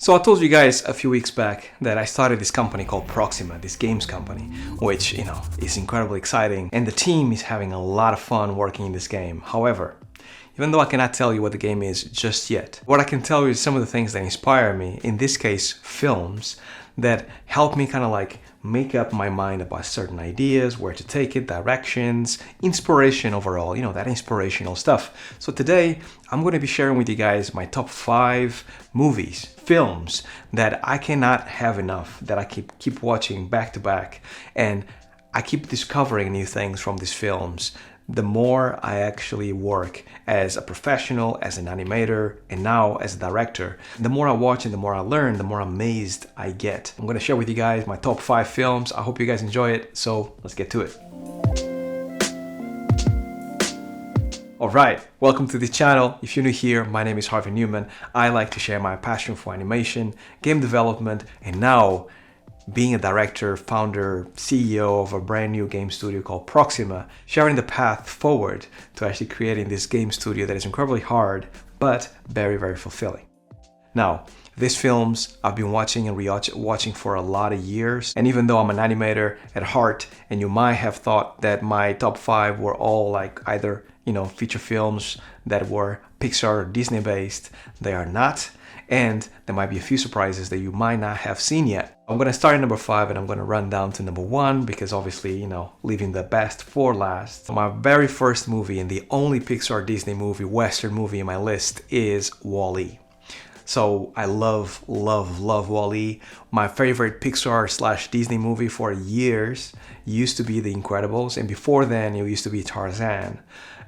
So I told you guys a few weeks back that I started this company called Proxima, this games company, which, is incredibly exciting, and the team is having a lot of fun working in this game. However, even though I cannot tell you what the game is just yet, what I can tell you is some of the things that inspire me, in this case, films, that help me kind of like make up my mind about certain ideas, where to take it, directions, inspiration overall, that inspirational stuff. So today, I'm going to be sharing with you guys my top 5 movies, films that I cannot have enough, that I keep watching back to back, and I keep discovering new things from these films. The more I actually work as a professional, as an animator, and now as a director, the more I watch and the more I learn, the more amazed I get. I'm going to share with you guys my top 5 films. I hope you guys enjoy it, so let's get to it. Alright, welcome to this channel. If you're new here, my name is Harvey Newman. I like to share my passion for animation, game development, and now being a director, founder, CEO of a brand new game studio called Proxima, sharing the path forward to actually creating this game studio that is incredibly hard, but very, very fulfilling. Now, these films I've been watching and watching for a lot of years, and even though I'm an animator at heart, and you might have thought that my top 5 were all like either, feature films that were Pixar or Disney based, they are not. And there might be a few surprises that you might not have seen yet. I'm going to start at number 5 and I'm going to run down to number 1 because obviously, leaving the best for last. My very first movie and the only Pixar Disney movie, Western movie in my list is WALL-E. So I love WALL-E. My favorite Pixar/Disney movie for years used to be The Incredibles, and before then it used to be Tarzan.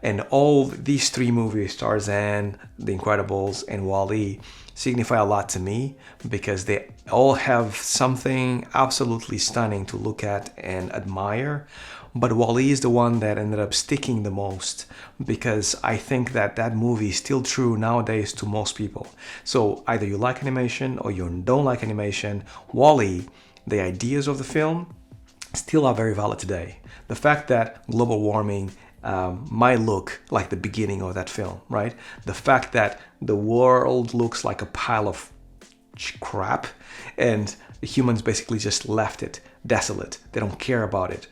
And all these 3 movies, Tarzan, The Incredibles, and WALL-E, signify a lot to me because they all have something absolutely stunning to look at and admire. But WALL-E is the one that ended up sticking the most because I think that movie is still true nowadays to most people. So either you like animation or you don't like animation, WALL-E, the ideas of the film, still are very valid today. The fact that global warming might look like the beginning of that film, right? The fact that the world looks like a pile of crap and the humans basically just left it desolate. They don't care about it.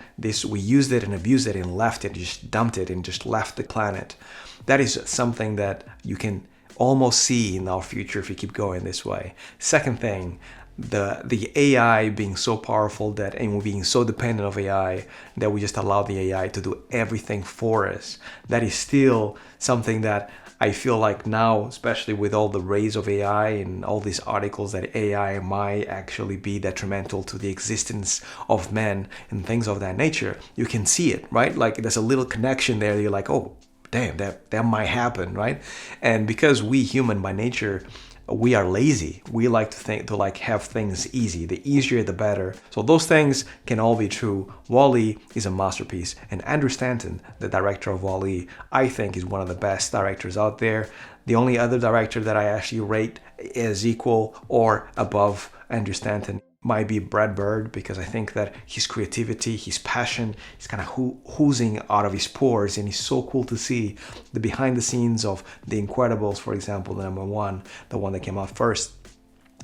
We used it and abused it and left it, just dumped it and just left the planet. That is something that you can almost see in our future if we keep going this way. Second thing, the AI being so powerful and we're being so dependent of AI that we just allow the AI to do everything for us. That is still something that I feel like now, especially with all the rise of AI and all these articles that AI might actually be detrimental to the existence of men and things of that nature, you can see it, right? Like there's a little connection there that you're like, oh, damn, that might happen, right? And because we human by nature, we are lazy. We like to have things easy. The easier, the better. So those things can all be true. WALL-E is a masterpiece. And Andrew Stanton, the director of WALL-E, I think is one of the best directors out there. The only other director that I actually rate as equal or above Andrew Stanton might be Brad Bird, because I think that his creativity, his passion is kind of oozing out of his pores, and it's so cool to see the behind the scenes of The Incredibles, for example, the number 1, the one that came out first.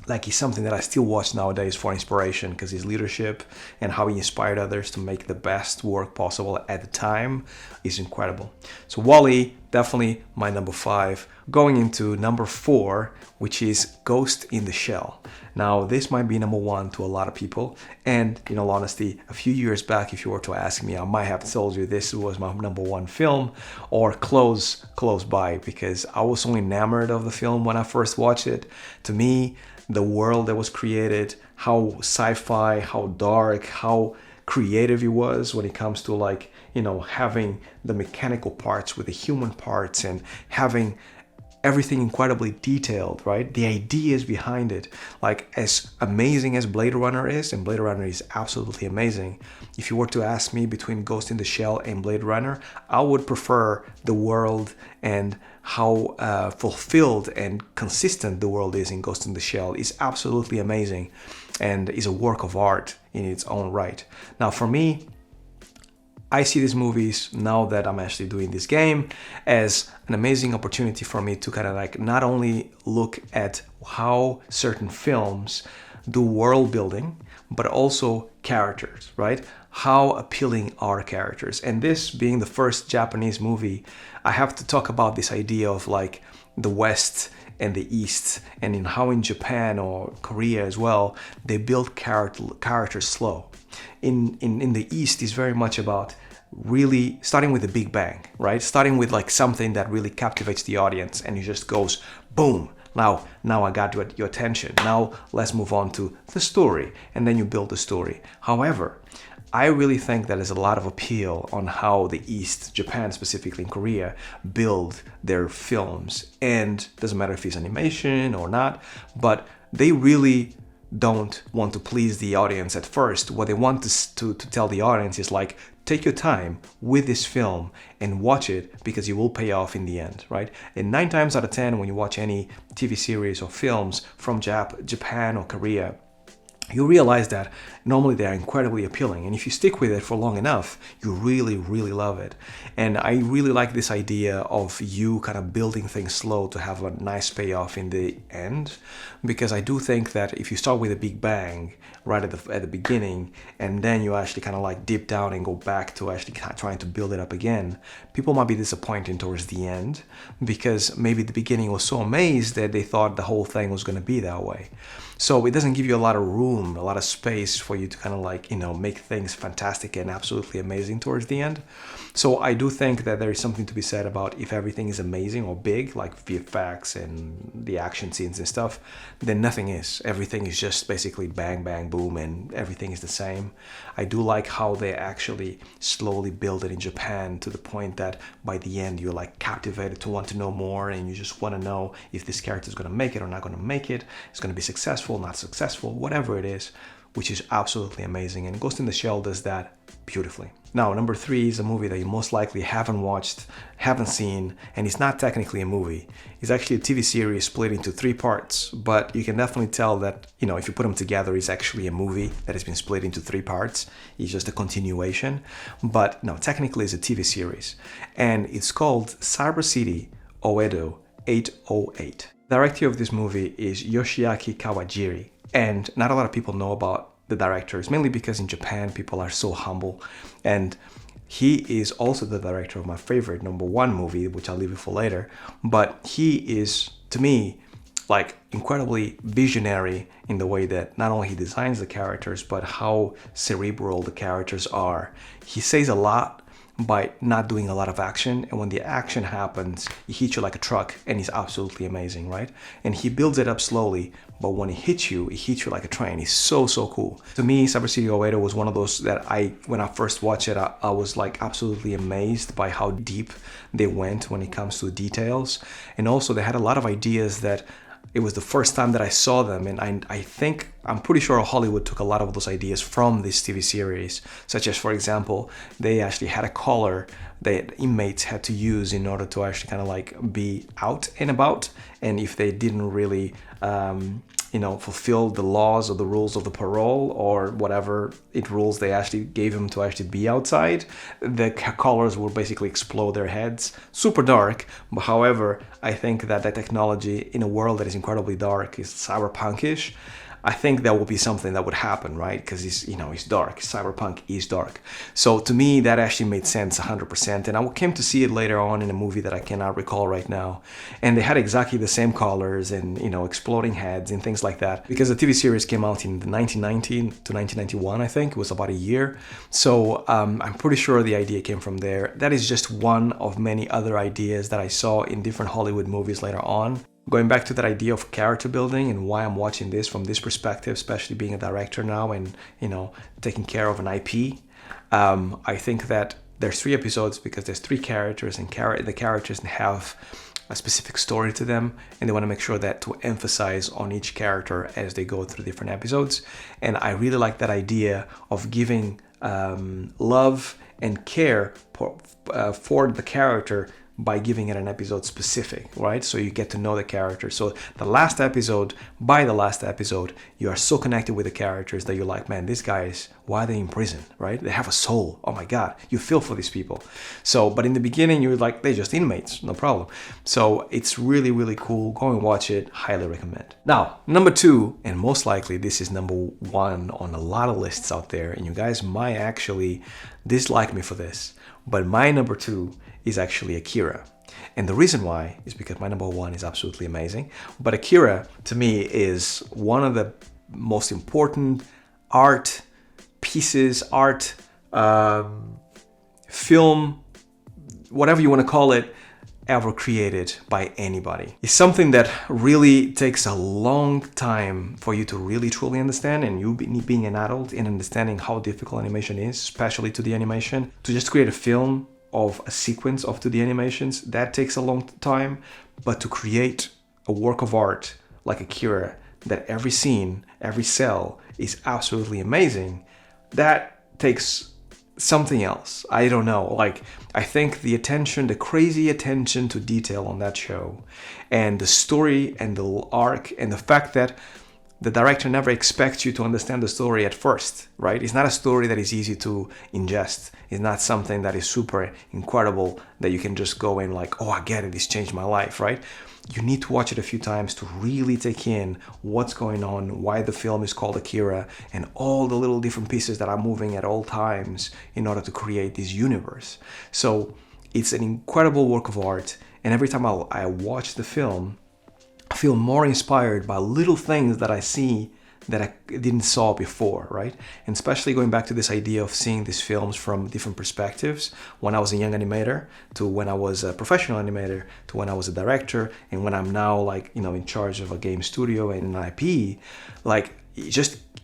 Like, he's something that I still watch nowadays for inspiration because his leadership and how he inspired others to make the best work possible at the time is incredible. So WALL-E, definitely my number 5. Going into number 4, which is Ghost in the Shell. Now, this might be number 1 to a lot of people, and in all honesty, a few years back, if you were to ask me, I might have told you this was my number 1 film, or close by, because I was so enamored of the film when I first watched it. To me, the world that was created, how sci-fi, how dark, how creative it was when it comes to having the mechanical parts with the human parts and having everything incredibly detailed, right? The ideas behind it, like as amazing as Blade Runner is, and Blade Runner is absolutely amazing. If you were to ask me between Ghost in the Shell and Blade Runner, I would prefer the world and how fulfilled and consistent the world is in Ghost in the Shell. Is absolutely amazing and is a work of art in its own right. Now, for me, I see these movies, now that I'm actually doing this game, as an amazing opportunity for me to kind of like not only look at how certain films do world building, but also characters, right? How appealing are characters? And this being the first Japanese movie, I have to talk about this idea of like the West and the East, and in how in Japan or Korea as well, they build characters slow. In the East is very much about really starting with the big bang, right? Starting with like something that really captivates the audience, and it just goes boom. Now I got your attention. Now let's move on to the story, and then you build the story. However, I really think that there's a lot of appeal on how the East, Japan specifically in Korea, build their films. And doesn't matter if it's animation or not, but they really don't want to please the audience at first. What they want to tell the audience is like, take your time with this film and watch it, because it will pay off in the end, right? And 9 times out of 10, when you watch any TV series or films from Japan or Korea, you realize that normally they are incredibly appealing, and if you stick with it for long enough, you really, really love it. And I really like this idea of you kind of building things slow to have a nice payoff in the end, because I do think that if you start with a big bang right at the beginning, and then you actually kind of like dip down and go back to actually trying to build it up again, people might be disappointed towards the end, because maybe the beginning was so amazed that they thought the whole thing was going to be that way. So it doesn't give you a lot of room, a lot of space for you to kind of like, make things fantastic and absolutely amazing towards the end. So I do think that there is something to be said about if everything is amazing or big, like VFX and the action scenes and stuff, then nothing is. Everything is just basically bang, bang, boom, and everything is the same. I do like how they actually slowly build it in Japan to the point that by the end you're like captivated to want to know more, and you just want to know if this character is going to make it or not going to make it. It's going to be successful, not successful, whatever it is, which is absolutely amazing. And Ghost in the Shell does that beautifully. Now, number 3 is a movie that you most likely haven't watched, haven't seen, and it's not technically a movie. It's actually a TV series split into 3 parts, but you can definitely tell that, if you put them together, it's actually a movie that has been split into 3 parts. It's just a continuation. But no, technically it's a TV series. And it's called Cyber City Oedo 808. The director of this movie is Yoshiaki Kawajiri. And not a lot of people know about the directors, mainly because in Japan people are so humble. And he is also the director of my favorite number 1 movie, which I'll leave it for later. But he is, to me, like incredibly visionary in the way that not only he designs the characters, but how cerebral the characters are. He says a lot by not doing a lot of action, and when the action happens, he hits you like a truck, and he's absolutely amazing, right? And he builds it up slowly, but when it hits you like a train. It's so cool. To me, Cyber City Oedo was one of those that when I first watched it, I was like absolutely amazed by how deep they went when it comes to details. And also they had a lot of ideas that it was the first time that I saw them, and I'm pretty sure Hollywood took a lot of those ideas from this TV series, such as, for example, they actually had a collar that inmates had to use in order to actually kind of like be out and about, and if they didn't really fulfill the laws or the rules of the parole or whatever rules they actually gave them to actually be outside, the collars would basically explode their heads. Super dark, but however, I think that technology in a world that is incredibly dark, is cyberpunkish. I think that would be something that would happen, right? Because it's dark. Cyberpunk is dark. So to me, that actually made sense 100%. And I came to see it later on in a movie that I cannot recall right now. And they had exactly the same colors and, exploding heads and things like that. Because the TV series came out in 1990 to 1991, I think. It was about a year. So I'm pretty sure the idea came from there. That is just one of many other ideas that I saw in different Hollywood movies later on. Going back to that idea of character building and why I'm watching this from this perspective, especially being a director now and, taking care of an IP, I think that there's 3 episodes because there's 3 characters, and the characters have a specific story to them, and they want to make sure that to emphasize on each character as they go through different episodes. And I really like that idea of giving love and care for the character by giving it an episode specific, right? So you get to know the character. So the last episode, by the last episode, you are so connected with the characters that you're like, man, these guys, why are they in prison, right? They have a soul. Oh my God, you feel for these people. So, but in the beginning, you're like, they're just inmates, no problem. So it's really, really cool. Go and watch it. Highly recommend. Now, number 2, and most likely this is number 1 on a lot of lists out there, and you guys might actually dislike me for this, but my number 2 is actually Akira. And the reason why is because my number 1 is absolutely amazing. But Akira, to me, is one of the most important art pieces, film, whatever you want to call it, ever created by anybody. It's something that really takes a long time for you to really truly understand, and you being an adult in understanding how difficult animation is, especially 2D animation. To just create a film of a sequence of 2D animations, that takes a long time. But to create a work of art like Akira, that every scene, every cell is absolutely amazing, that takes something else. I don't know. Like, I think the attention, the crazy attention to detail on that show, and the story and the arc, and the fact that the director never expects you to understand the story at first, right? It's not a story that is easy to ingest. It's not something that is super incredible that you can just go in like, oh, I get it, it's changed my life, right? You need to watch it a few times to really take in what's going on, why the film is called Akira, and all the little different pieces that are moving at all times in order to create this universe. So it's an incredible work of art, and every time I watch the film, I feel more inspired by little things that I see that I didn't saw before, right? And especially going back to this idea of seeing these films from different perspectives, when I was a young animator to when I was a professional animator to when I was a director, and when I'm now like, you know, in charge of a game studio and an IP, like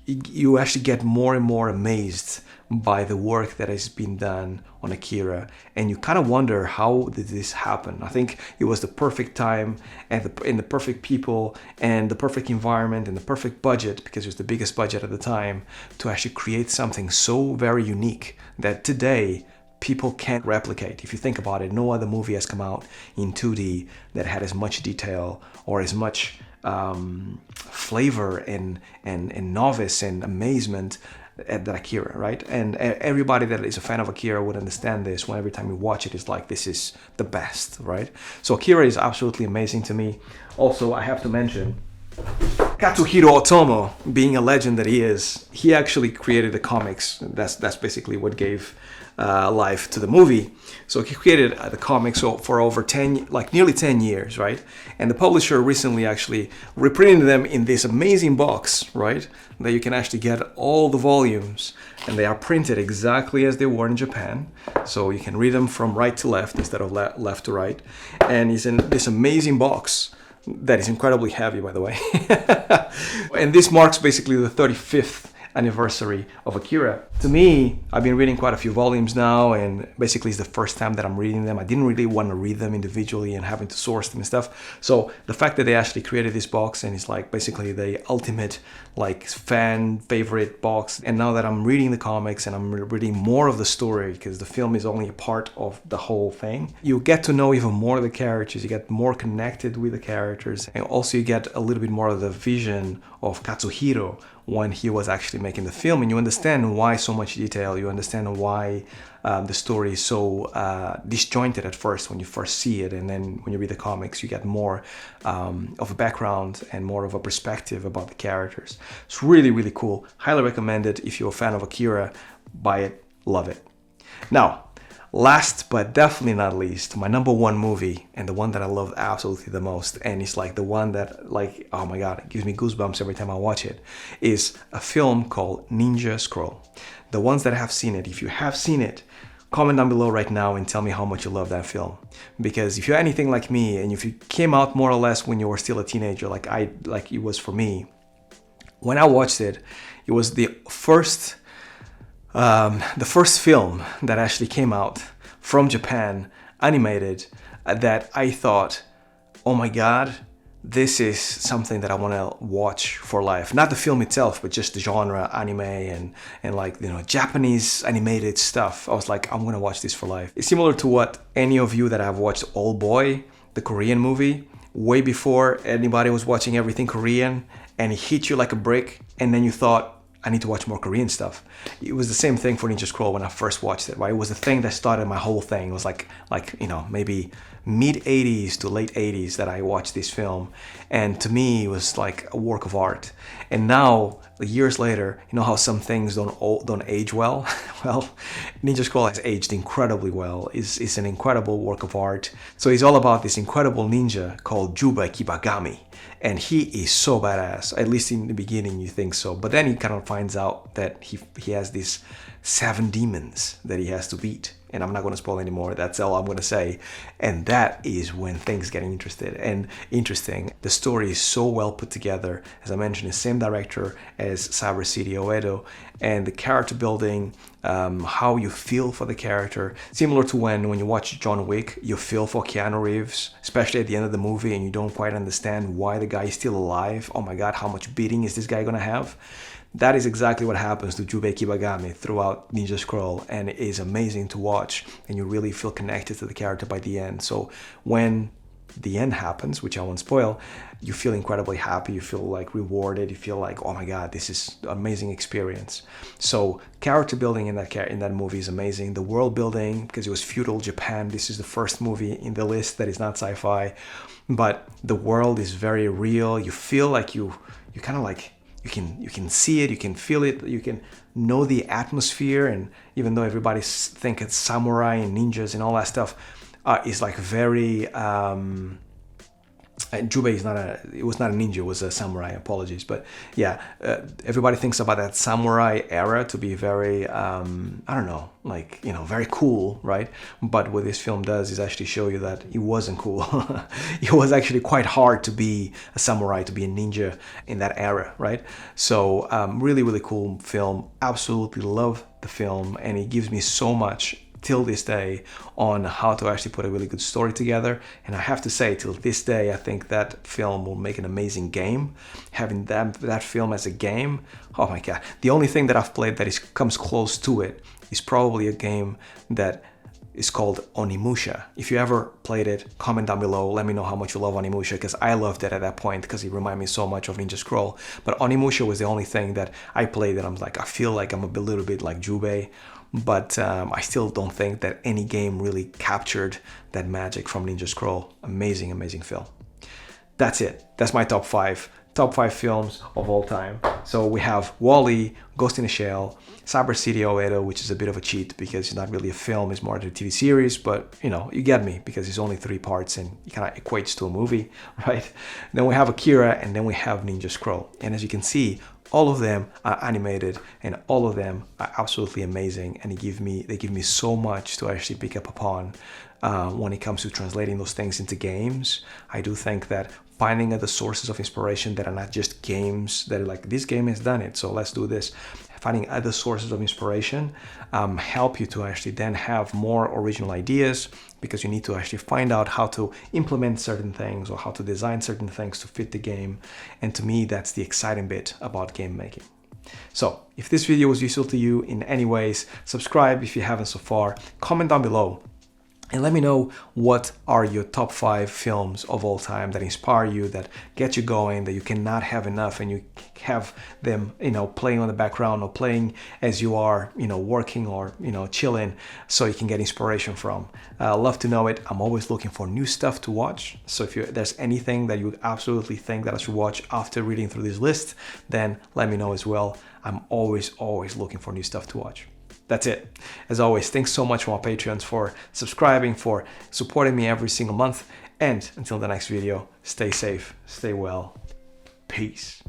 you actually get more and more amazed by the work that has been done on Akira, and you kind of wonder, how did this happen? I think it was the perfect time and the perfect people and the perfect environment and the perfect budget, because it was the biggest budget at the time, to actually create something so very unique that today people can't replicate. If you think about it, no other movie has come out in 2D that had as much detail or as much flavor and novice and amazement at that Akira, right? And everybody that is a fan of Akira would understand this. When every time you watch it, it's like, this is the best, right? So Akira is absolutely amazing to me. Also, I have to mention Katsuhiro Otomo, being a legend that he is, he actually created the comics. That's basically what gave life to the movie. So he created the comics for over nearly 10 years, right? And the publisher recently actually reprinted them in this amazing box, right? That you can actually get all the volumes, and they are printed exactly as they were in Japan. So you can read them from right to left instead of left to right. And it's in this amazing box that is incredibly heavy, by the way. And this marks basically the 35th anniversary of Akira. To me, I've been reading quite a few volumes now, and basically it's the first time that I'm reading them. I didn't really want to read them individually and having to source them and stuff. So the fact that they actually created this box, and it's like basically the ultimate like fan favorite box. And now that I'm reading the comics and I'm reading more of the story, because the film is only a part of the whole thing, you get to know even more of the characters, you get more connected with the characters, and also you get a little bit more of the vision of Katsuhiro when he was actually making the film, and you understand why so much detail, you understand why the story is so disjointed at first when you first see it, and then when you read the comics you get more of a background and more of a perspective about the characters. It's really, really cool. Highly recommend it. If you're a fan of Akira, buy it, love it. Now, last but definitely not least, my number 1 movie, and the one that I love absolutely the most, and it's like the one that, like, oh my god, it gives me goosebumps every time I watch it, is a film called Ninja Scroll. The ones that have seen it, if you have seen it, comment down below right now and tell me how much you love that film. Because if you're anything like me, and if you came out more or less when you were still a teenager, like it was for me, when I watched it, it was the first film that actually came out from Japan, animated, that I thought, oh my god, this is something that I want to watch for life. Not the film itself, but just the genre, anime, and like, you know, Japanese animated stuff. I was like, I'm going to watch this for life. It's similar to what any of you that have watched Old Boy, the Korean movie, way before anybody was watching everything Korean, and it hit you like a brick, and then you thought, I need to watch more Korean stuff. It was the same thing for Ninja Scroll when I first watched it, right? It was the thing that started my whole thing. It was like you know, maybe mid 80s to late 80s that I watched this film. And to me, it was like a work of art. And now, years later, you know how some things don't age well? Well, Ninja Scroll has aged incredibly well. It's an incredible work of art. So it's all about this incredible ninja called Jubei Kibagami. And he is so badass. At least in the beginning you think so. But then he kind of finds out that he has these 7 demons that he has to beat. And I'm not going to spoil anymore. That's all I'm going to say. And that is when things get interesting. The story is so well put together. As I mentioned, the same director as Cyber City Oedo. And the character building, how you feel for the character. Similar to when you watch John Wick, you feel for Keanu Reeves, especially at the end of the movie, and you don't quite understand why the guy is still alive. Oh my God, how much beating is this guy going to have? That is exactly what happens to Jubei Kibagami throughout Ninja Scroll, and it is amazing to watch, and you really feel connected to the character by the end. So when the end happens, which I won't spoil, you feel incredibly happy, you feel like rewarded, you feel like, oh my God, this is an amazing experience. So character building in that movie is amazing. The world building, because it was feudal Japan, this is the first movie in the list that is not sci-fi, but the world is very real. You feel like you kind of like, you can see it, you can feel it, you can know the atmosphere, and even though everybody think it's samurai and ninjas and all that stuff, it's like very Jubei was not a ninja, it was a samurai, apologies. But yeah, everybody thinks about that samurai era to be very, I don't know, like, you know, very cool, right? But what this film does is actually show you that it wasn't cool. It was actually quite hard to be a samurai, to be a ninja in that era, right? So really, really cool film. Absolutely love the film, and it gives me so much till this day on how to actually put a really good story together. And I have to say, till this day, I think that film will make an amazing game. Having that film as a game, oh my God. The only thing that I've played that comes close to it is probably a game that is called Onimusha. If you ever played it, comment down below. Let me know how much you love Onimusha, because I loved it at that point because it reminded me so much of Ninja Scroll. But Onimusha was the only thing that I played that I'm like, I feel like I'm a little bit like Jubei. But I still don't think that any game really captured that magic from Ninja Scroll. Amazing, amazing film. That's it. That's my top 5 films of all time. So we have WALL-E, Ghost in the Shell, Cyber City Oedo, which is a bit of a cheat because it's not really a film, it's more of a TV series, but you know, you get me because it's only 3 parts and it kind of equates to a movie, right? Then we have Akira, and then we have Ninja Scroll. And as you can see, all of them are animated and all of them are absolutely amazing, and they give me so much to actually pick up upon when it comes to translating those things into games. I do think that finding other sources of inspiration that are not just games that are like, this game has done it, so let's do this. Finding other sources of inspiration help you to actually then have more original ideas, because you need to actually find out how to implement certain things or how to design certain things to fit the game. And to me, that's the exciting bit about game making. So if this video was useful to you in any ways, subscribe if you haven't so far, comment down below, and let me know what are your top 5 films of all time that inspire you, that get you going, that you cannot have enough, and you have them, you know, playing on the background or playing as you are, you know, working or, you know, chilling, so you can get inspiration from. Love to know it. I'm always looking for new stuff to watch. So if there's anything that you absolutely think that I should watch after reading through this list, then let me know as well. I'm always looking for new stuff to watch. That's it. As always, thanks so much for my Patreons for subscribing, for supporting me every single month. And until the next video, stay safe, stay well. Peace.